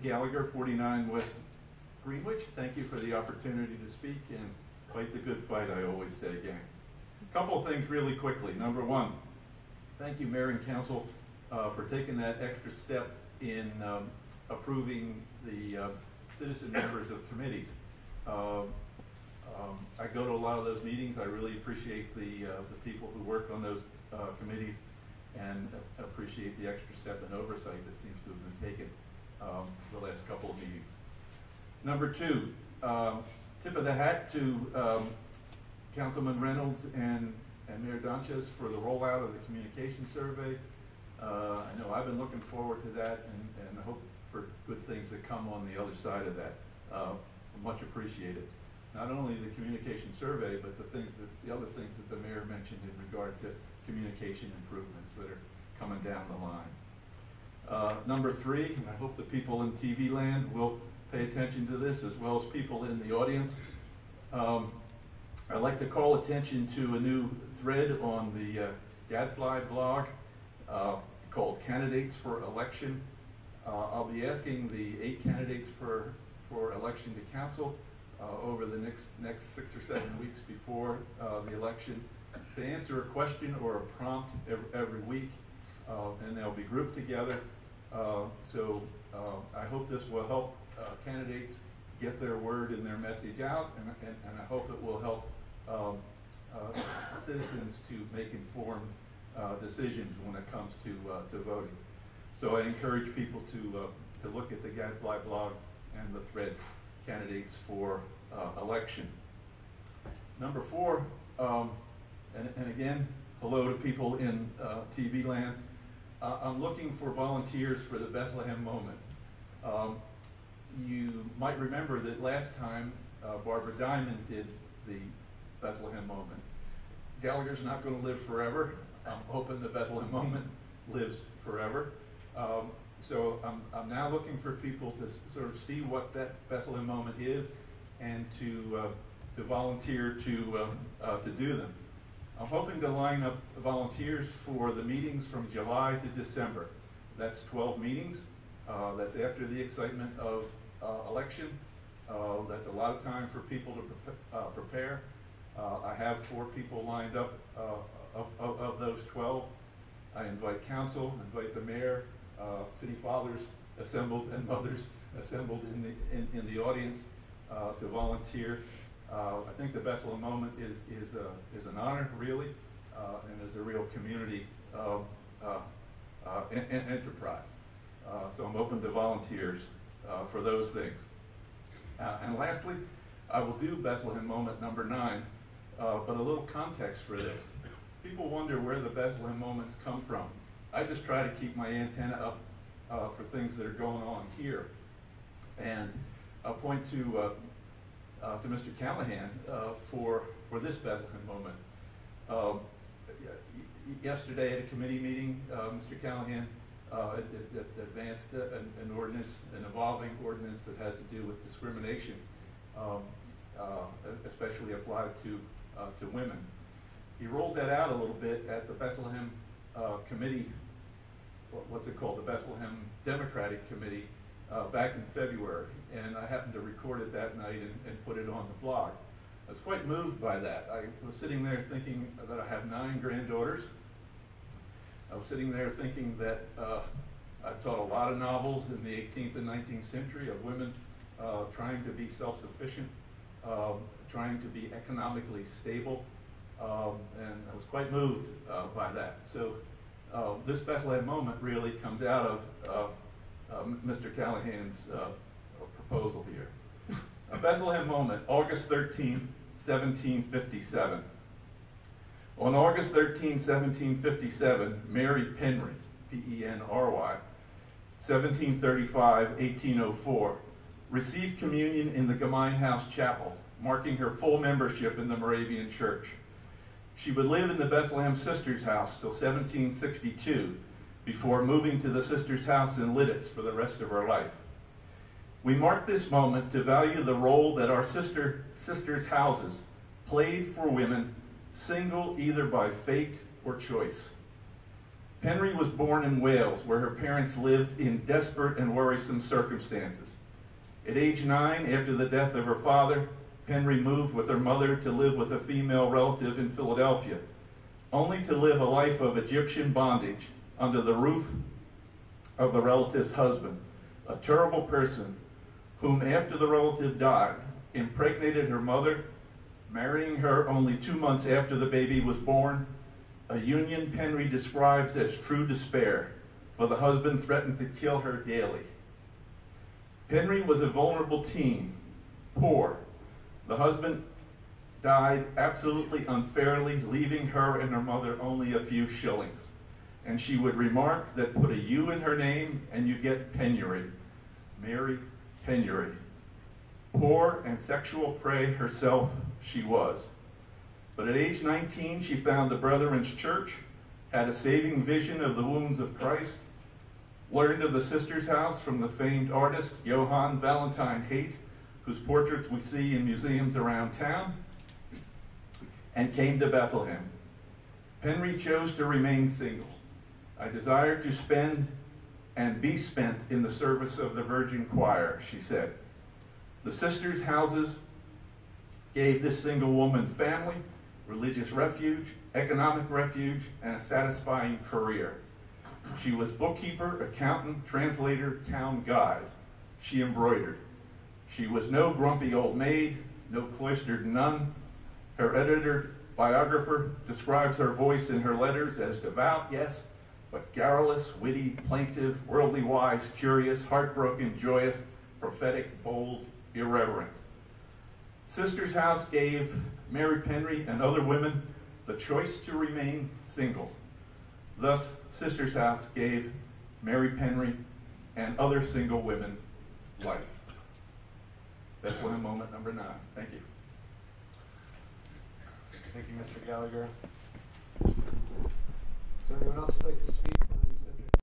Gallagher, 49 West Greenwich. Thank you for the opportunity to speak and fight the good fight, I always say, gang. A couple of things really quickly. Number one, thank you, Mayor and Council, for taking that extra step in approving the citizen members of committees. I go to a lot of those meetings. I really appreciate the people who work on those committees, and appreciate the extra step in oversight that seems to have been taken the last couple of meetings. Number two, tip of the hat to Councilman Reynolds and Mayor Donches for the rollout of the communication survey. I know I've been looking forward to that, and I hope for good things that come on the other side of that. Much appreciated. Not only the communication survey, but the other things that the mayor mentioned in regard to communication improvements that are coming down the line. Number three, and I hope the people in TV land will pay attention to this, as well as people in the audience. I'd like to call attention to a new thread on the Gadfly blog called Candidates for Election. I'll be asking the 8 candidates for election to council over the next 6 or 7 weeks before the election to answer a question or a prompt every week, and they'll be grouped together. So I hope this will help candidates get their word and their message out, and I hope it will help citizens to make informed decisions when it comes to voting. So I encourage people to look at the Gadfly blog and the thread, Candidates for Election. Number 4, and again, hello to people in TV land. I'm looking for volunteers for the Bethlehem moment. You might remember that last time Barbara Diamond did the Bethlehem moment. Gallagher's not going to live forever. I'm hoping the Bethlehem moment lives forever. So I'm now looking for people to sort of see what that Bethlehem moment is, and to volunteer to do them. I'm hoping to line up volunteers for the meetings from July to December. That's 12 meetings. That's after the excitement of election. That's a lot of time for people to prepare. I have 4 people lined up of those 12. I invite council, invite the mayor, city fathers assembled and mothers assembled in the audience to volunteer. I think the Bethlehem moment is an honor, really, and is a real community enterprise. So I'm open to volunteers for those things. And lastly, I will do Bethlehem moment number 9, but a little context for this. People wonder where the Bethlehem moments come from. I just try to keep my antenna up for things that are going on here. And I'll point to Mr. Callahan for this Bethlehem moment. Yesterday at a committee meeting, Mr. Callahan advanced an ordinance, an evolving ordinance that has to do with discrimination, especially applied to women. He rolled that out a little bit at the Bethlehem committee, what's it called, the Bethlehem Democratic Committee, back in February, and I happened to record it that night and put it on the blog. I was quite moved by that. I was sitting there thinking that I have 9 granddaughters. I was sitting there thinking that I've taught a lot of novels in the 18th and 19th century of women trying to be self-sufficient, trying to be economically stable, and I was quite moved by that. So this Bethlehem moment really comes out of Mr. Callahan's proposal here. A Bethlehem moment, August 13, 1757. On August 13, 1757, Mary Penry, P-E-N-R-Y, 1735-1804, received communion in the Gemein House Chapel, marking her full membership in the Moravian Church. She would live in the Bethlehem Sisters' House till 1762, before moving to the Sisters' House in Lidditz for the rest of her life. We mark this moment to value the role that our sisters' houses played for women, single either by fate or choice. Penry was born in Wales, where her parents lived in desperate and worrisome circumstances. At age 9, after the death of her father, Penry moved with her mother to live with a female relative in Philadelphia, only to live a life of Egyptian bondage under the roof of the relative's husband, a terrible person whom, after the relative died, impregnated her mother, marrying her only 2 months after the baby was born, a union Penry describes as true despair, for the husband threatened to kill her daily. Penry was a vulnerable teen, poor. The husband died absolutely unfairly, leaving her and her mother only a few shillings. And she would remark that put a U in her name and you get Penry, Mary Penry. Poor and sexual prey herself she was. But at age 19, she found the Brethren's Church, had a saving vision of the wounds of Christ, learned of the Sisters' House from the famed artist Johann Valentine Haidt, whose portraits we see in museums around town, and came to Bethlehem. Penry chose to remain single. I desire to spend and be spent in the service of the Virgin Choir, she said. The sisters' houses gave this single woman family, religious refuge, economic refuge, and a satisfying career. She was bookkeeper, accountant, translator, town guide. She embroidered. She was no grumpy old maid, no cloistered nun. Her editor, biographer, describes her voice in her letters as devout, yes, but garrulous, witty, plaintive, worldly wise, curious, heartbroken, joyous, prophetic, bold, irreverent. Sisters' House gave Mary Penry and other women the choice to remain single. Thus, Sisters' House gave Mary Penry and other single women life. That's one moment number 9. Thank you. Thank you, Mr. Gallagher. Is there anyone else who'd like to speak